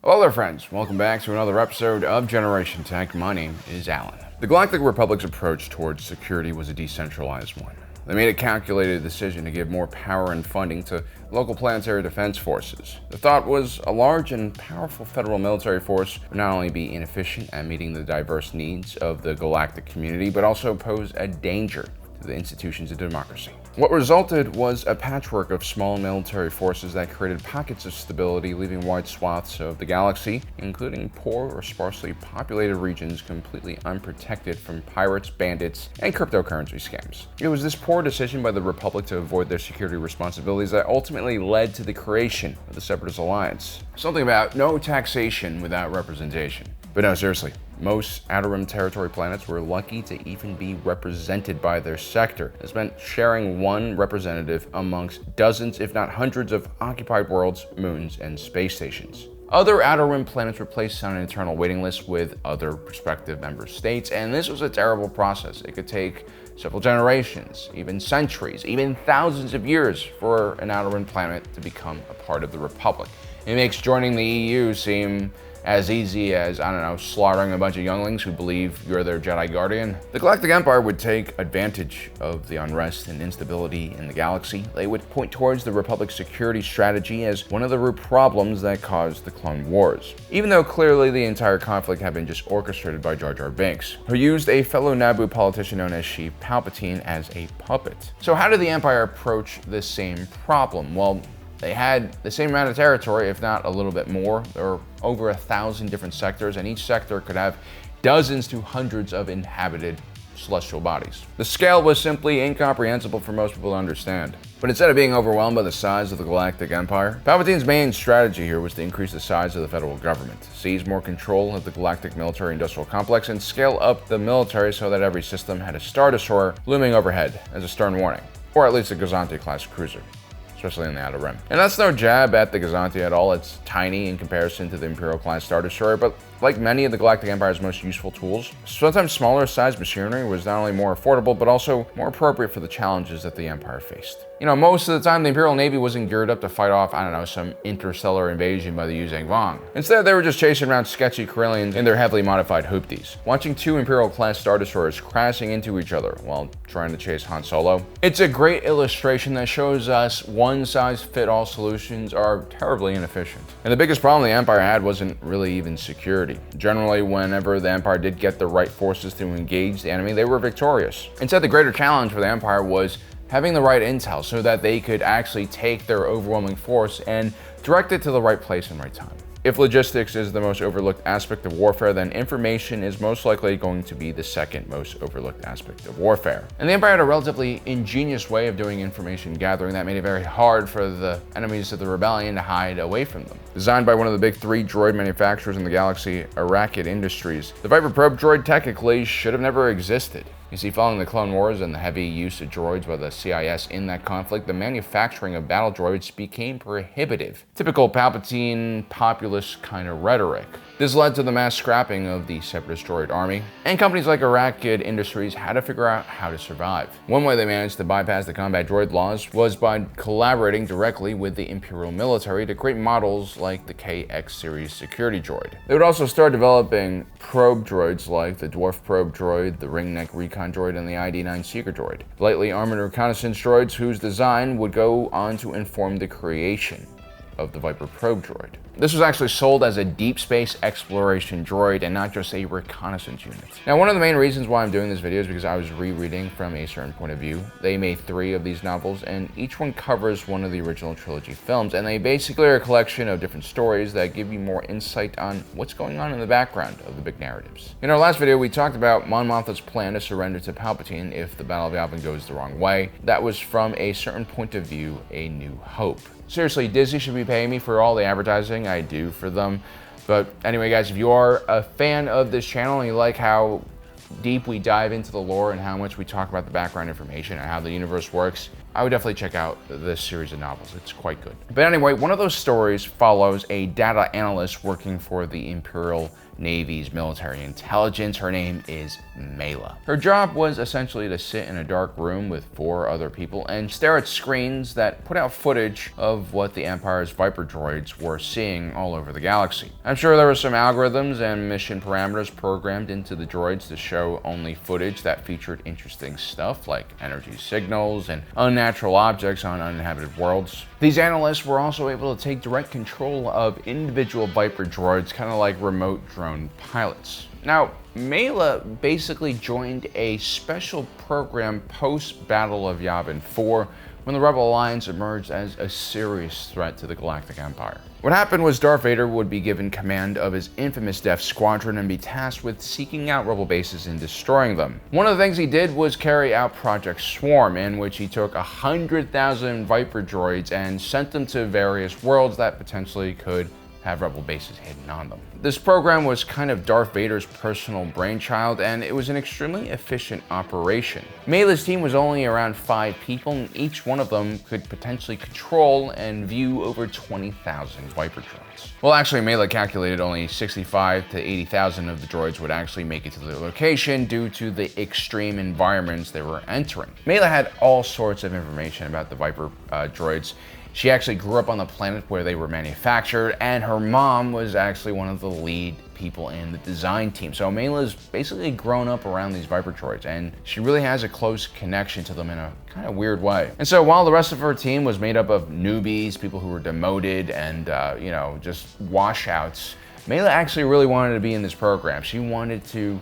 Hello there friends, welcome back to another episode of Generation Tech. My name is Alan. The Galactic Republic's approach towards security was a decentralized one. They made a calculated decision to give more power and funding to local planetary defense forces. The thought was a large and powerful federal military force would not only be inefficient at meeting the diverse needs of the galactic community, but also pose a danger to the institutions of democracy. What resulted was a patchwork of small military forces that created pockets of stability, leaving wide swaths of the galaxy, including poor or sparsely populated regions, completely unprotected from pirates, bandits, and cryptocurrency scams. It was this poor decision by the Republic to avoid their security responsibilities that ultimately led to the creation of the Separatist Alliance. Something about no taxation without representation. But no, seriously. Most Outer Rim territory planets were lucky to even be represented by their sector. This meant sharing one representative amongst dozens, if not hundreds, of occupied worlds, moons, and space stations. Other Outer Rim planets were placed on an internal waiting list with other prospective member states, and this was a terrible process. It could take several generations, even centuries, even thousands of years for an Outer Rim planet to become a part of the Republic. It makes joining the EU seem as easy as, I don't know, slaughtering a bunch of younglings who believe you're their Jedi Guardian. The Galactic Empire would take advantage of the unrest and instability in the galaxy. They would point towards the Republic's security strategy as one of the root problems that caused the Clone Wars. Even though clearly the entire conflict had been just orchestrated by Jar Jar Binks, who used a fellow Naboo politician known as Sheev Palpatine as a puppet. So how did the Empire approach this same problem? Well, they had the same amount of territory, if not a little bit more. There were over 1,000 different sectors, and each sector could have dozens to hundreds of inhabited celestial bodies. The scale was simply incomprehensible for most people to understand. But instead of being overwhelmed by the size of the Galactic Empire, Palpatine's main strategy here was to increase the size of the federal government, seize more control of the galactic military-industrial complex, and scale up the military so that every system had a Star Destroyer looming overhead as a stern warning, or at least a Gazanti-class cruiser, especially in the Outer Rim. And that's no jab at the Gazanti at all. It's tiny in comparison to the Imperial-class Star Destroyer, but like many of the Galactic Empire's most useful tools, sometimes smaller sized machinery was not only more affordable, but also more appropriate for the challenges that the Empire faced. You know, most of the time, the Imperial Navy wasn't geared up to fight off, I don't know, some interstellar invasion by the Yuzhang Vong. Instead, they were just chasing around sketchy Corellians in their heavily modified hoopties, watching two Imperial-class Star Destroyers crashing into each other while trying to chase Han Solo. It's a great illustration that shows us one-size-fit-all solutions are terribly inefficient. And the biggest problem the Empire had wasn't really even security. Generally, whenever the Empire did get the right forces to engage the enemy, they were victorious. Instead, the greater challenge for the Empire was having the right intel so that they could actually take their overwhelming force and direct it to the right place and right time. If logistics is the most overlooked aspect of warfare, then information is most likely going to be the second most overlooked aspect of warfare. And the Empire had a relatively ingenious way of doing information gathering that made it very hard for the enemies of the rebellion to hide away from them. Designed by one of the big three droid manufacturers in the galaxy, Arrakid Industries, the Viper droid technically should have never existed. You see, following the Clone Wars and the heavy use of droids by the CIS in that conflict, the manufacturing of battle droids became prohibitive. Typical Palpatine populist kind of rhetoric. This led to the mass scrapping of the Separatist Droid Army, and companies like Arrakid Industries had to figure out how to survive. One way they managed to bypass the combat droid laws was by collaborating directly with the Imperial military to create models like the KX series security droid. They would also start developing probe droids like the Dwarf Probe Droid, the Ringneck Recon Droid, and the ID-9 Seeker Droid, lightly armored reconnaissance droids whose design would go on to inform the creation of the Viper Probe Droid. This was actually sold as a deep space exploration droid and not just a reconnaissance unit. Now, one of the main reasons why I'm doing this video is because I was rereading from a certain point of view. They made 3 of these novels, and each one covers one of the original trilogy films, and they basically are a collection of different stories that give you more insight on what's going on in the background of the big narratives. In our last video, we talked about Mon Mothma's plan to surrender to Palpatine if the Battle of Yavin goes the wrong way. That was from a certain point of view, A New Hope. Seriously, Disney should be paying me for all the advertising I do for them. But anyway, guys, if you are a fan of this channel and you like how deep we dive into the lore and how much we talk about the background information and how the universe works, I would definitely check out this series of novels. It's quite good. But anyway, one of those stories follows a data analyst working for the Imperial Navy's military intelligence. Her name is Mela. Her job was essentially to sit in a dark room with 4 other people and stare at screens that put out footage of what the Empire's Viper droids were seeing all over the galaxy. I'm sure there were some algorithms and mission parameters programmed into the droids to show only footage that featured interesting stuff like energy signals and unnatural objects on uninhabited worlds. These analysts were also able to take direct control of individual Viper droids, kind of like remote drone pilots. Now, Mela basically joined a special program post-Battle of Yavin 4 when the Rebel Alliance emerged as a serious threat to the Galactic Empire. What happened was Darth Vader would be given command of his infamous Death Squadron and be tasked with seeking out Rebel bases and destroying them. One of the things he did was carry out Project Swarm, in which he took 100,000 Viper droids and sent them to various worlds that potentially could have Rebel bases hidden on them. This program was kind of Darth Vader's personal brainchild, and it was an extremely efficient operation. Mela's team was only around 5 people, and each one of them could potentially control and view over 20,000 Viper droids. Well, actually, Mela calculated only 65 to 80,000 of the droids would actually make it to their location due to the extreme environments they were entering. Mela had all sorts of information about the Viper droids. She actually grew up on the planet where they were manufactured, and her mom was actually one of the lead people in the design team. So Mela's basically grown up around these Viper droids, and she really has a close connection to them in a kind of weird way. And so while the rest of her team was made up of newbies, people who were demoted, and just washouts, Mela actually really wanted to be in this program. She wanted to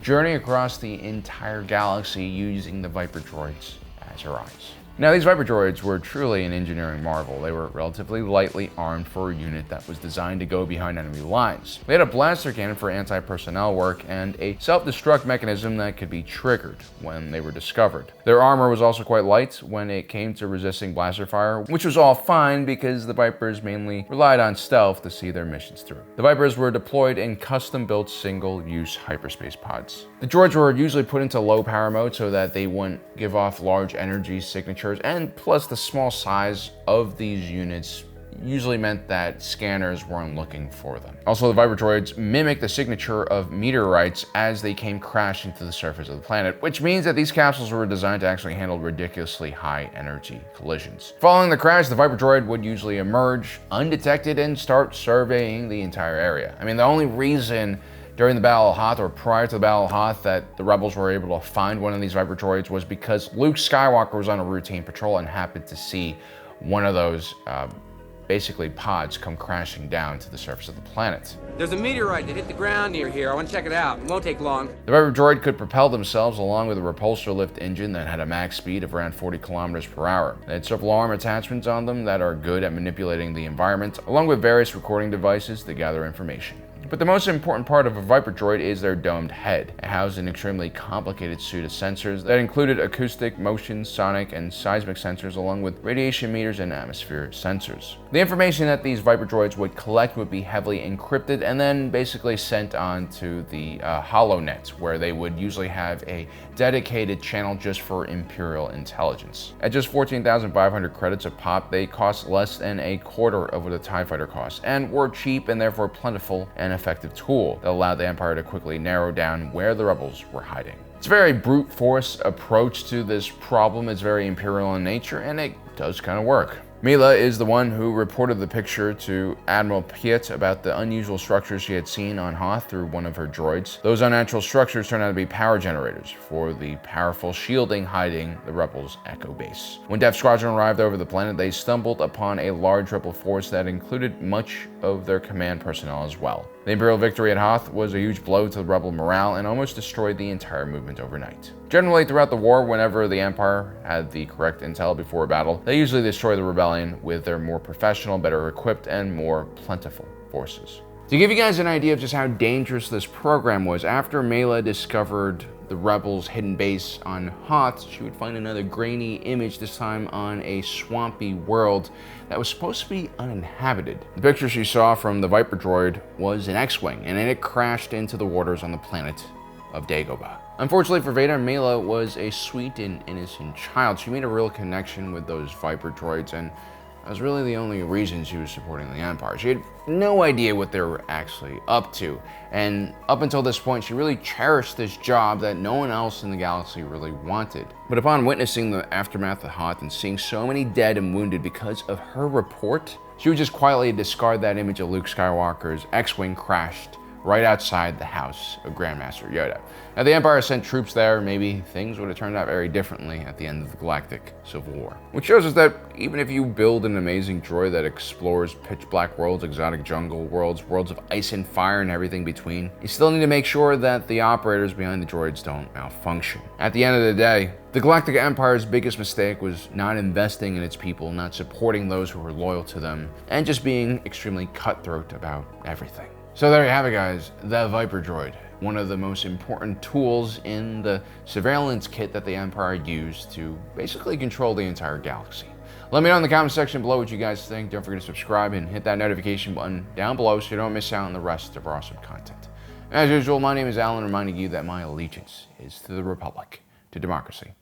journey across the entire galaxy using the Viper droids as her eyes. Now, these Viper droids were truly an engineering marvel. They were relatively lightly armed for a unit that was designed to go behind enemy lines. They had a blaster cannon for anti-personnel work and a self-destruct mechanism that could be triggered when they were discovered. Their armor was also quite light when it came to resisting blaster fire, which was all fine because the Vipers mainly relied on stealth to see their missions through. The Vipers were deployed in custom-built single-use hyperspace pods. The droids were usually put into low power mode so that they wouldn't give off large energy signatures, and plus the small size of these units usually meant that scanners weren't looking for them. Also, the Viper droids mimic the signature of meteorites as they came crashing to the surface of the planet, which means that these capsules were designed to actually handle ridiculously high energy collisions. Following the crash, the Viper droid would usually emerge undetected and start surveying the entire area. I mean, the only reason during the Battle of Hoth, or prior to the Battle of Hoth, that the rebels were able to find one of these Viper droids was because Luke Skywalker was on a routine patrol and happened to see one of those basically pods come crashing down to the surface of the planet. There's a meteorite that hit the ground near here. I want to check it out. It won't take long. The Viper droid could propel themselves along with a repulsor lift engine that had a max speed of around 40 kilometers per hour. They had several arm attachments on them that are good at manipulating the environment, along with various recording devices to gather information. But the most important part of a Viper droid is their domed head. It housed an extremely complicated suite of sensors that included acoustic, motion, sonic, and seismic sensors, along with radiation meters and atmosphere sensors. The information that these Viper droids would collect would be heavily encrypted and then basically sent on to the HoloNet, where they would usually have a dedicated channel just for Imperial Intelligence. At just 14,500 credits a pop, they cost less than a quarter of what a TIE fighter costs, and were cheap and therefore plentiful and effective tool that allowed the Empire to quickly narrow down where the rebels were hiding. It's a very brute force approach to this problem. It's very Imperial in nature, and it does kind of work. Mela is the one who reported the picture to Admiral Piet about the unusual structures she had seen on Hoth through one of her droids. Those unnatural structures turned out to be power generators for the powerful shielding hiding the rebels' Echo base. When Death Squadron arrived over the planet, they stumbled upon a large rebel force that included much of their command personnel as well. The Imperial victory at Hoth was a huge blow to rebel morale and almost destroyed the entire movement overnight. Generally, throughout the war, whenever the Empire had the correct intel before a battle, they usually destroy the rebellion with their more professional, better equipped, and more plentiful forces. To give you guys an idea of just how dangerous this program was, after Mela discovered the rebels' hidden base on Hoth, she would find another grainy image, this time on a swampy world that was supposed to be uninhabited. The picture she saw from the Viper droid was an X-Wing, and it crashed into the waters on the planet of Dagobah. Unfortunately for Vader, Mela was a sweet and innocent child. She made a real connection with those Viper droids, and that was really the only reason she was supporting the Empire. She had no idea what they were actually up to, and up until this point, she really cherished this job that no one else in the galaxy really wanted. But upon witnessing the aftermath of Hoth and seeing so many dead and wounded because of her report, she would just quietly discard that image of Luke Skywalker's X-Wing crashed right outside the house of Grandmaster Yoda. Now, the Empire sent troops there, maybe things would have turned out very differently at the end of the Galactic Civil War. Which shows us that even if you build an amazing droid that explores pitch black worlds, exotic jungle worlds, worlds of ice and fire and everything between, you still need to make sure that the operators behind the droids don't malfunction. At the end of the day, the Galactic Empire's biggest mistake was not investing in its people, not supporting those who were loyal to them, and just being extremely cutthroat about everything. So there you have it, guys, the Viper Droid, one of the most important tools in the surveillance kit that the Empire used to basically control the entire galaxy. Let me know in the comment section below what you guys think. Don't forget to subscribe and hit that notification button down below so you don't miss out on the rest of our awesome content. As usual, my name is Alan, reminding you that my allegiance is to the Republic, to democracy,